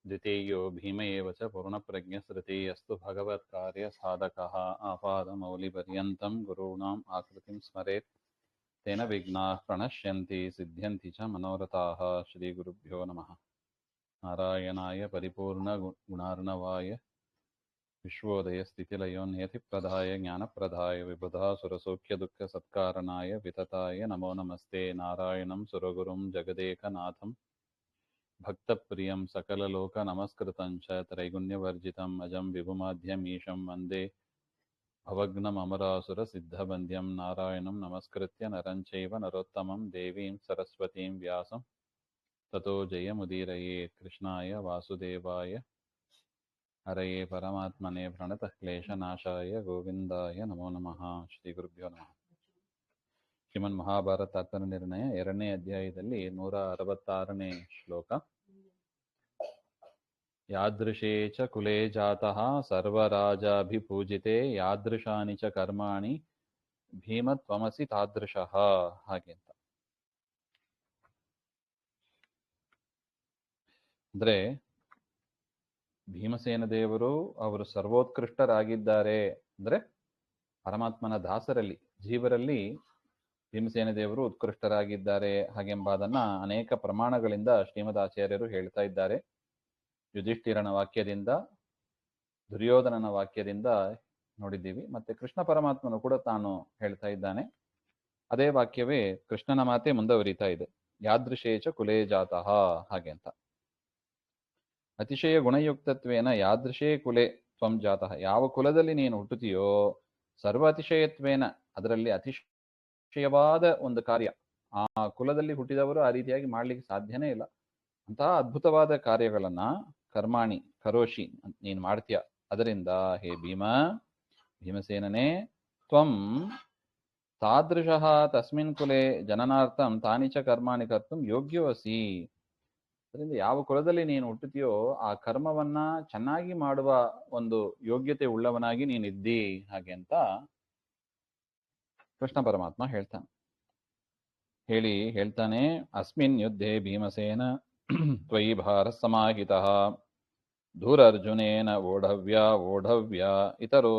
द्वितीयो भीम एव च पूर्णप्रज्ञस्तृतीयस्तु भगवत्कार्यसाधकः आपादमौलिपर्यन्तं गुरूणाम् आकृतिं स्मरेत् तेन विघ्नाः प्रणश्यन्ति सिद्ध्यन्ति च मनोरथाः। श्रीगुरुभ्यो नमः। नारायणाय परिपूर्णगुणार्णवाय विश्वोदयस्थितिलयोन्यतिप्रदाय ज्ञानप्रदाय विबुधासुरसौख्यदुःखसत्कारणाय वितताय नमो नमस्ते। नारायणं सुरगुरुं जगदेकनाथं भक्तप्रियं सकललोकनमस्कृतं च त्रैगुण्यवर्जितम् अजं विभुमाद्यमीशं वन्दे भवग्नममरासुरसिद्धवन्द्यं। नारायणं नमस्कृत्य नरं चैव नरोत्तमं देवीं सरस्वतीं व्यासं ततो जयमुदीरयेत्। कृष्णाय वासुदेवाय हरये परमात्मने प्रणतः क्लेशनाशाय गोविन्दाय नमो नमः। ಶ್ರೀಗುರುಭ್ಯೋ ನಮಃ. ಶ್ರೀಮನ್ ಮಹಾಭಾರತ ತಾತ್ಪರ್ಯನಿರ್ಣಯ 2ನೇ ಅಧ್ಯಾಯದಲ್ಲಿ 166ನೇ ಶ್ಲೋಕ. ಯಾದೃಶೇ ಚ ಕುಲೇ ಜಾತಃ ಸರ್ವರಾಜಾಭಿಪೂಜಿತೆ ಯಾದೃಶಾನಿ ಚ ಕರ್ಮಾಣಿ ಭೀಮ ತ್ವಮಸಿ ತಾದೃಶಃ. ಹಾಗೆ ಅಂತ ಅಂದ್ರೆ ಭೀಮಸೇನ ದೇವರು ಅವರು ಸರ್ವೋತ್ಕೃಷ್ಟರಾಗಿದ್ದಾರೆ. ಅಂದ್ರೆ ಪರಮಾತ್ಮನ ದಾಸರಲ್ಲಿ ಜೀವರಲ್ಲಿ ಭೀಮಸೇನ ದೇವರು ಉತ್ಕೃಷ್ಟರಾಗಿದ್ದಾರೆ ಹಾಗೆಂಬುದನ್ನ ಅನೇಕ ಪ್ರಮಾಣಗಳಿಂದ ಶ್ರೀಮದ್ ಆಚಾರ್ಯರು ಹೇಳ್ತಾ ಇದ್ದಾರೆ. ಯುಧಿಷ್ಠಿರನ ವಾಕ್ಯದಿಂದ, ದುರ್ಯೋಧನನ ವಾಕ್ಯದಿಂದ ನೋಡಿದ್ದೀವಿ. ಮತ್ತೆ ಕೃಷ್ಣ ಪರಮಾತ್ಮನು ಕೂಡ ತಾನು ಹೇಳ್ತಾ ಇದ್ದಾನೆ. ಅದೇ ವಾಕ್ಯವೇ ಕೃಷ್ಣನ ಮಾತೆ ಮುಂದುವರಿತಾ ಇದೆ. ಯಾದೃಶೇಚ ಕುಲೇ ಜಾತಃ ಹಾಗೆ ಅಂತ. ಅತಿಶಯ ಗುಣಯುಕ್ತತ್ವೇನ ಯಾದೃಶೇ ಕುಲೆ ತ್ವಂ ಜಾತಃ. ಯಾವ ಕುಲದಲ್ಲಿ ನೀನು ಹುಟ್ಟುತ್ತೀಯೋ ಸರ್ವ ಅತಿಶಯತ್ವೇನ, ಅದರಲ್ಲಿ ಅತಿಶಯವಾದ ಒಂದು ಕಾರ್ಯ ಆ ಕುಲದಲ್ಲಿ ಹುಟ್ಟಿದವರು ಆ ರೀತಿಯಾಗಿ ಮಾಡ್ಲಿಕ್ಕೆ ಸಾಧ್ಯನೇ ಇಲ್ಲ. ಅಂತಹ ಅದ್ಭುತವಾದ ಕಾರ್ಯಗಳನ್ನ ಕರ್ಮಾಣಿ ಕರೋಷಿ ನೀನು ಮಾಡ್ತೀಯ. ಅದರಿಂದ ಹೇ ಭೀಮಸೇನನೇ ತ್ವಂ ತಾದೃಶಃ ತಸ್ಮಿನ್ ಕುಲೆ ಜನನಾರ್ಥಂ ತಾನಿ ಚ ಕರ್ಮಾಣಿ ಕರ್ತುಂ ಯೋಗ್ಯವಸಿ. ಅದರಿಂದ ಯಾವ ಕುಲದಲ್ಲಿ ನೀನು ಹುಟ್ಟುತ್ತೀಯೋ ಆ ಕರ್ಮವನ್ನ ಚೆನ್ನಾಗಿ ಮಾಡುವ ಒಂದು ಯೋಗ್ಯತೆ ಉಳ್ಳವನಾಗಿ ನೀನಿದ್ದಿ ಹಾಗೆ ಅಂತ ಕೃಷ್ಣ ಪರಮಾತ್ಮ ಹೇಳ್ತಾನೆ. ಅಸ್ಮಿನ್ ಯುದ್ಧೇ ಭೀಮಸೇನ ತ್ವಯಿ ಭಾರ ಸಮಾಹಿತಃ ಧೂರರ್ಜುನೇನ ಓಢವ್ಯ ಇತರೋ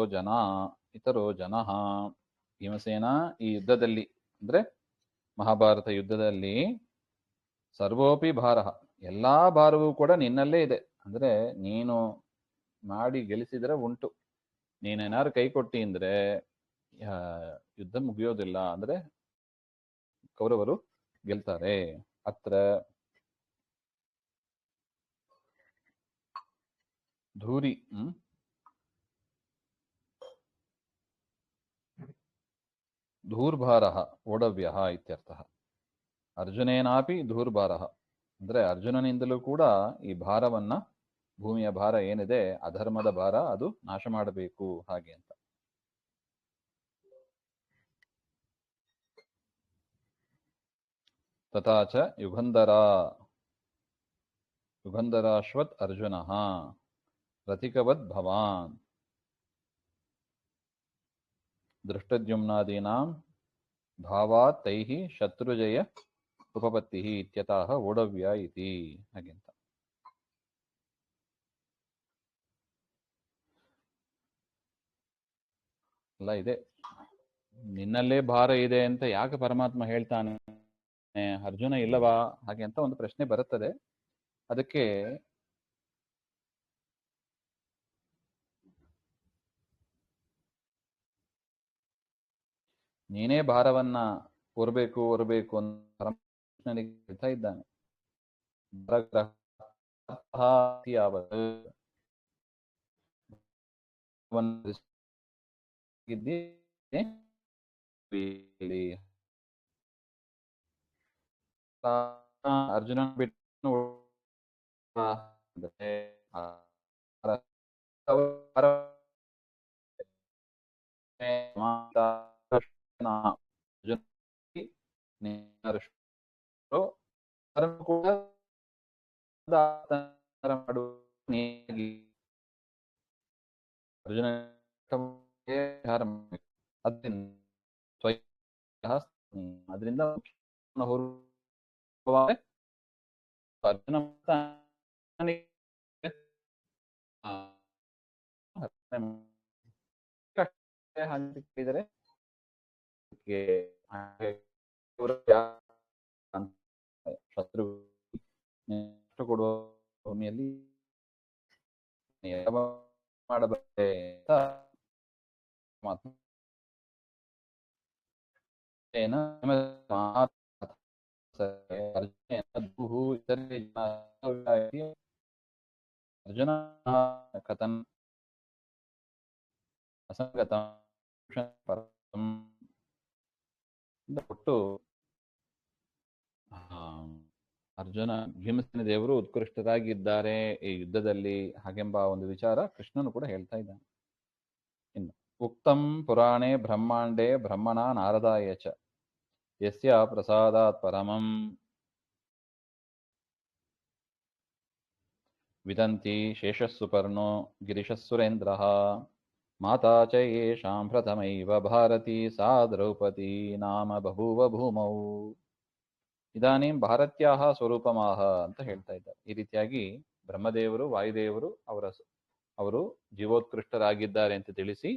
ಜನಃ. ಭೀಮಸೇನ ಈ ಯುದ್ಧದಲ್ಲಿ ಅಂದ್ರೆ ಮಹಾಭಾರತ ಯುದ್ಧದಲ್ಲಿ ಸರ್ವೋಪಿ ಭಾರ, ಎಲ್ಲಾ ಭಾರವೂ ಕೂಡ ನಿನ್ನಲ್ಲೇ ಇದೆ. ಅಂದ್ರೆ ನೀನು ಮಾಡಿ ಗೆಲ್ಲಿಸಿದ್ರೆ ಉಂಟು, ನೀನೇನಾದ್ರು ಕೈ ಕೊಟ್ಟಿ ಅಂದ್ರೆ ಯುದ್ಧ ಮುಗಿಯೋದಿಲ್ಲ, ಅಂದ್ರೆ ಕೌರವರು ಗೆಲ್ತಾರೆ. ಅತ್ರ ಧೂರ್ಭಾರಃ ಓಢವ್ಯಃ ಇತ್ಯರ್ಥಃ. ಅರ್ಜುನೇನಾಪಿ ಧೂರ್ಭಾರಃ ಅಂದ್ರೆ ಅರ್ಜುನನಿಂದಲೂ ಕೂಡ ಈ ಭಾರವನ್ನ, ಭೂಮಿಯ ಭಾರ ಏನಿದೆ ಅಧರ್ಮದ ಭಾರ, ಅದು ನಾಶ ಮಾಡಬೇಕು ಹಾಗೆ ಅಂತ. ತಥಾಚ ಯುಗಂಧರಾಶ್ವತ್ ಅರ್ಜುನಃ ರಥಿಕವದ್ ಭವಾನ್ ದೃಷ್ಟದ್ಯುಮ್ನಾದೀನಾಂ ಭಾವಾತ್ ತೈಹಿ ಶತ್ರುಜಯ ಉಪಪತ್ತಿ ಇತ್ಯತಃ ಓಢವ್ಯ ಇತಿ ಹಾಗೆಂತ. ಅಲ್ಲ ಇದೆ, ನಿನ್ನಲ್ಲೇ ಭಾರ ಇದೆ ಅಂತ ಯಾಕೆ ಪರಮಾತ್ಮ ಹೇಳ್ತಾನೆ, ಅರ್ಜುನ ಇಲ್ಲವಾ ಹಾಗೆ ಅಂತ ಒಂದು ಪ್ರಶ್ನೆ ಬರುತ್ತದೆ. ಅದಕ್ಕೆ ನೀನೇ ಭಾರವನ್ನ ಹೊರಬೇಕು ಅಂತ ಪರಮಾತ್ಮನಿಗೆ ಹೇಳ್ತಾ ಇದ್ದಾನೆ. ಅರ್ಜುನ ಬಿಟ್ಟು ಅದರಿಂದ ಅರ್ಜುನ ಹಾಗೆ ಕೇಳಿದರೆ ಶತ್ರು ಕೊಡುವ ಭೂಮಿಯಲ್ಲಿ ಮಾಡಬಾರದೆ ಅಂತ ಮಾತು ಅರ್ಜುನ ಕಥನ್ ಅಸಂಗತ ಕೊಟ್ಟು ಅರ್ಜುನ ಭೀಮಸೇನ ದೇವರು ಉತ್ಕೃಷ್ಟರಾಗಿದ್ದಾರೆ ಈ ಯುದ್ಧದಲ್ಲಿ ಹಾಗೆಂಬ ಒಂದು ವಿಚಾರ ಕೃಷ್ಣನು ಕೂಡ ಹೇಳ್ತಾ ಇದ್ದಾನೆ. ಇನ್ನು ಉಕ್ತಂ ಪುರಾಣೇ ಬ್ರಹ್ಮಾಂಡೇ ಬ್ರಹ್ಮಣ ನಾರದಾಯ ಚ ಯಸ್ಯ ಪ್ರಸಾದಾತ್ ಪರಮಂ ವಿದಂತಿ ಶೇಷಸ್ಸುಪರ್ಣೋ ಗಿರಿಶಸ್ಸುರೇಂದ್ರಃ ಮಾತಾ ಚ ಯೇಷಾಂ ಪ್ರಥಮೈವ ಭಾರತೀ ಸಾ ದ್ರೌಪದಿ ನಾಮ ಬಭೂವ ಭೂಮೌ ಇದಾನೀಂ ಭಾರತ್ಯಾಹ ಸ್ವರೂಪಮಾಹ ಅಂತ ಹೇಳ್ತಾ ಇದ್ದಾರೆ. ಈ ರೀತಿಯಾಗಿ ಬ್ರಹ್ಮದೇವರು ವಾಯುದೇವರು ಅವರು ಜೀವೋತ್ಕೃಷ್ಟರಾಗಿದ್ದಾರೆ ಅಂತ ತಿಳಿಸಿ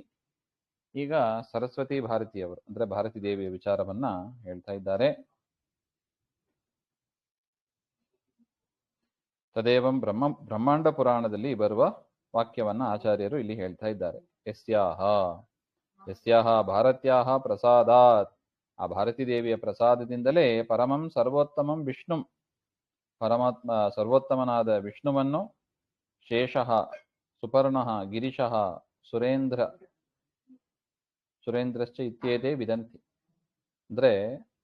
ಈಗ ಸರಸ್ವತಿ ಭಾರತಿಯವರು ಅಂದ್ರೆ ಭಾರತೀ ದೇವಿಯ ವಿಚಾರವನ್ನ ಹೇಳ್ತಾ ಇದ್ದಾರೆ. ತದೇವಂ ಬ್ರಹ್ಮಾಂಡ ಪುರಾಣದಲ್ಲಿ ಬರುವ ವಾಕ್ಯವನ್ನ ಆಚಾರ್ಯರು ಇಲ್ಲಿ ಹೇಳ್ತಾ ಇದ್ದಾರೆ. ಯಸ್ಯಾಹ ಭಾರತ್ಯಾಹ ಪ್ರಸಾದಾತ್ ಆ ಭಾರತೀ ದೇವಿಯ ಪ್ರಸಾದದಿಂದಲೇ ಪರಮಂ ಸರ್ವೋತ್ತಮಂ ವಿಷ್ಣು ಪರಮಾತ್ಮ ಸರ್ವೋತ್ತಮನಾದ ವಿಷ್ಣುವನ್ನು ಶೇಷಃ ಸುಪರ್ಣಃ ಗಿರಿಶಃ ಸುರೇಂದ್ರಶ್ಚ ಇತ್ಯೇದೇ ವಿದಂತಿ ಅಂದ್ರೆ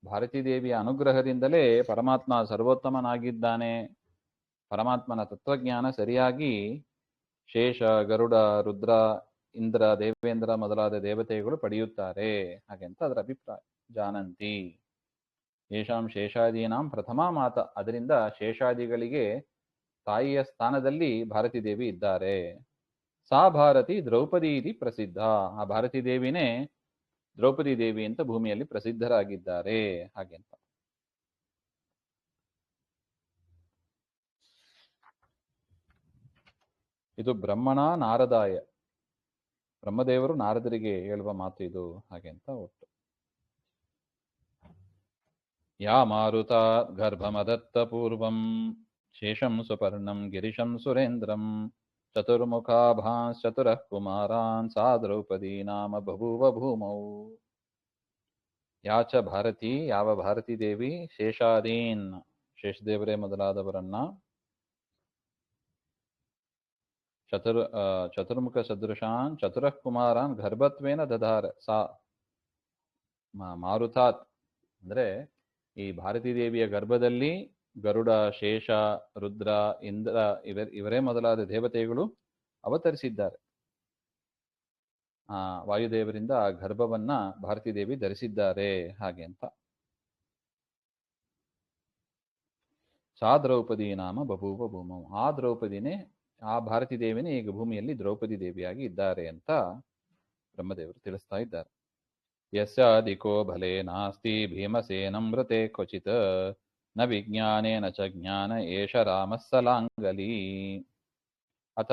ಭಾರತೀ ದೇವಿಯ ಅನುಗ್ರಹದಿಂದಲೇ ಪರಮಾತ್ಮ ಸರ್ವೋತ್ತಮನಾಗಿದ್ದಾನೆ. ಪರಮಾತ್ಮನ ತತ್ವಜ್ಞಾನ ಸರಿಯಾಗಿ ಶೇಷ ಗರುಡ ರುದ್ರ ಇಂದ್ರ ದೇವೇಂದ್ರ ಮೊದಲಾದ ದೇವತೆಗಳು ಪಡೆಯುತ್ತಾರೆ ಹಾಗೆಂತ ಅದರ ಅಭಿಪ್ರಾಯ. ಜಾನಂತಿ ಯೇಷಾಂ ಶೇಷಾದೀನಾಂ ಪ್ರಥಮ ಮಾತ ಅದರಿಂದ ಶೇಷಾದಿಗಳಿಗೆ ತಾಯಿಯ ಸ್ಥಾನದಲ್ಲಿ ಭಾರತೀ ದೇವಿ ಇದ್ದಾರೆ. ಸಾ ಭಾರತಿ ದ್ರೌಪದಿ ಇತಿ ಪ್ರಸಿದ್ಧ ಆ ಭಾರತೀ ದೇವಿನೇ ದ್ರೌಪದಿ ದೇವಿ ಅಂತ ಭೂಮಿಯಲ್ಲಿ ಪ್ರಸಿದ್ಧರಾಗಿದ್ದಾರೆ ಹಾಗೆಂತ. ಇದು ಬ್ರಹ್ಮಣ ನಾರದಾಯ ಬ್ರಹ್ಮದೇವರು ನಾರದರಿಗೆ ಹೇಳುವ ಮಾತು ಇದು ಹಾಗೆ ಅಂತ ಒಟ್ಟು. ಯಾ ಮಾರುತ ಗರ್ಭಮದತ್ತ ಪೂರ್ವಂ ಶೇಷಂ ಸುಪರ್ಣಂ ಗಿರಿಶಂ ಸುರೇಂದ್ರಂ ಚತುರ್ಮುಖಾಭಾಂಶ್ಚತುರಃ ಕುಮಾರಾನ್ ಸಾ ದ್ರೌಪದಿ ನಾಮ ಬಭೂವ ಭೂಮೌ. ಯಾಚ ಭಾರತಿ ಯಾವ ಭಾರತೀ ದೇವಿ ಶೇಷಾದೀನ್ ಶೇಷದೇವರೇ ಮೊದಲಾದವರನ್ನ ಚತುರ್ಮುಖ ಸದೃಶಾನ್ ಚತುರಃ ಕುಮಾರಾನ್ ಗರ್ಭತ್ವೇನ ದಧಾರ ಸಾ ಮಾರುತಾತ್ ಅಂದ್ರೆ ಈ ಭಾರತೀ ದೇವಿಯ ಗರ್ಭದಲ್ಲಿ ಗರುಡ ಶೇಷ ರುದ್ರ ಇಂದ್ರ ಇವರೇ ಮೊದಲಾದ ದೇವತೆಗಳು ಅವತರಿಸಿದ್ದಾರೆ. ವಾಯುದೇವರಿಂದ ಆ ಗರ್ಭವನ್ನ ಭಾರತೀ ದೇವಿ ಧರಿಸಿದ್ದಾರೆ ಹಾಗೆ ಅಂತ. ಸಾ ದ್ರೌಪದಿ ನಾಮ ಬಭೂವ ಭೂಮೌ ಆ ದ್ರೌಪದಿನೇ ಆ ಭಾರತೀ ದೇವಿನೇ ಈಗ ಭೂಮಿಯಲ್ಲಿ ದ್ರೌಪದಿ ದೇವಿಯಾಗಿ ಇದ್ದಾರೆ ಅಂತ ಬ್ರಹ್ಮದೇವರು ತಿಳಿಸ್ತಾ ಇದ್ದಾರೆ. ಯಸ್ಯಾದಿಕೋ ಭಲೆ ನಾಸ್ತಿ ಭೀಮಸೇನಂ ಮೃತೆ ಕ್ವಚಿತ್ ನ ವಿಜ್ಞಾನೇನ ಚ ಜ್ಞಾನ ಏಷ ರಾಮಸ್ಸಲಾಂಗಲಿ. ಅಥ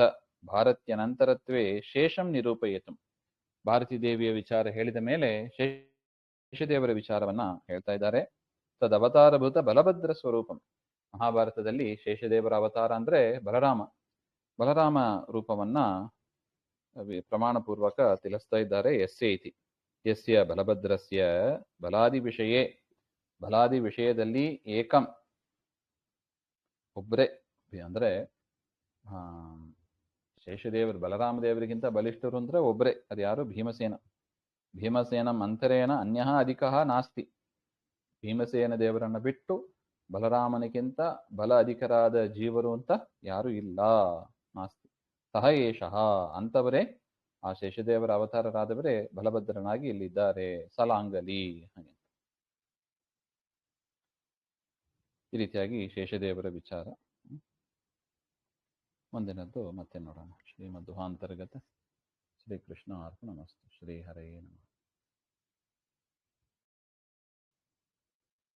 ಭಾರತ್ಯನಂತರತ್ವೇ ಶೇಷಂ ನಿರೂಪಯಿತು ಭಾರತೀ ದೇವಿಯ ವಿಚಾರ ಹೇಳಿದ ಮೇಲೆ ಶೇಷದೇವರ ವಿಚಾರವನ್ನ ಹೇಳ್ತಾ ಇದ್ದಾರೆ. ತದವತಾರಭೂತ ಬಲಭದ್ರ ಸ್ವರೂಪಂ ಮಹಾಭಾರತದಲ್ಲಿ ಶೇಷದೇವರ ಅವತಾರ ಅಂದ್ರೆ ಬಲರಾಮ ರೂಪವನ್ನ ಪ್ರಮಾಣಪೂರ್ವಕ ತಿಳಿಸ್ತಾ ಇದ್ದಾರೆ. ಯಸ್ಯ ಇತಿ ಯಸ್ಯ ಬಲಭದ್ರಸ್ಯ ಬಲಾದಿ ವಿಷಯದಲ್ಲಿ ಏಕಂ ಒಬ್ರೆ ಅಂದ್ರೆ ಶೇಷದೇವರು ಬಲರಾಮ ದೇವರಿಗಿಂತ ಬಲಿಷ್ಠರು ಅಂದ್ರೆ ಒಬ್ರೆ ಅದು ಯಾರು ಭೀಮಸೇನಂ ಅಂತರೇನ ಅನ್ಯಃ ಅಧಿಕಃ ನಾಸ್ತಿ ಭೀಮಸೇನ ದೇವರನ್ನ ಬಿಟ್ಟು ಬಲರಾಮನಿಗಿಂತ ಬಲ ಅಧಿಕರಾದ ಜೀವರು ಅಂತ ಯಾರು ಇಲ್ಲ ನಾಸ್ತಿ. ಸಹ ಏಷಃ ಅಂತವರೇ ಆ ಶೇಷದೇವರ ಅವತಾರರಾದವರೇ ಬಲಭದ್ರನಾಗಿ ಇಲ್ಲಿದ್ದಾರೆ ಸಲಾಂಗಲಿ ಹಾಗೆ. ಈ ರೀತಿಯಾಗಿ ಶೇಷದೇವರ ವಿಚಾರ. ಮುಂದಿನದ್ದು ಮತ್ತೆ ನೋಡೋಣ. ಶ್ರೀಮಧ್ವಾಂತರ್ಗತ ಶ್ರೀಕೃಷ್ಣ ಅರ್ಪಣಮಸ್ತು. ಶ್ರೀ ಹರೇ ನಮಃ.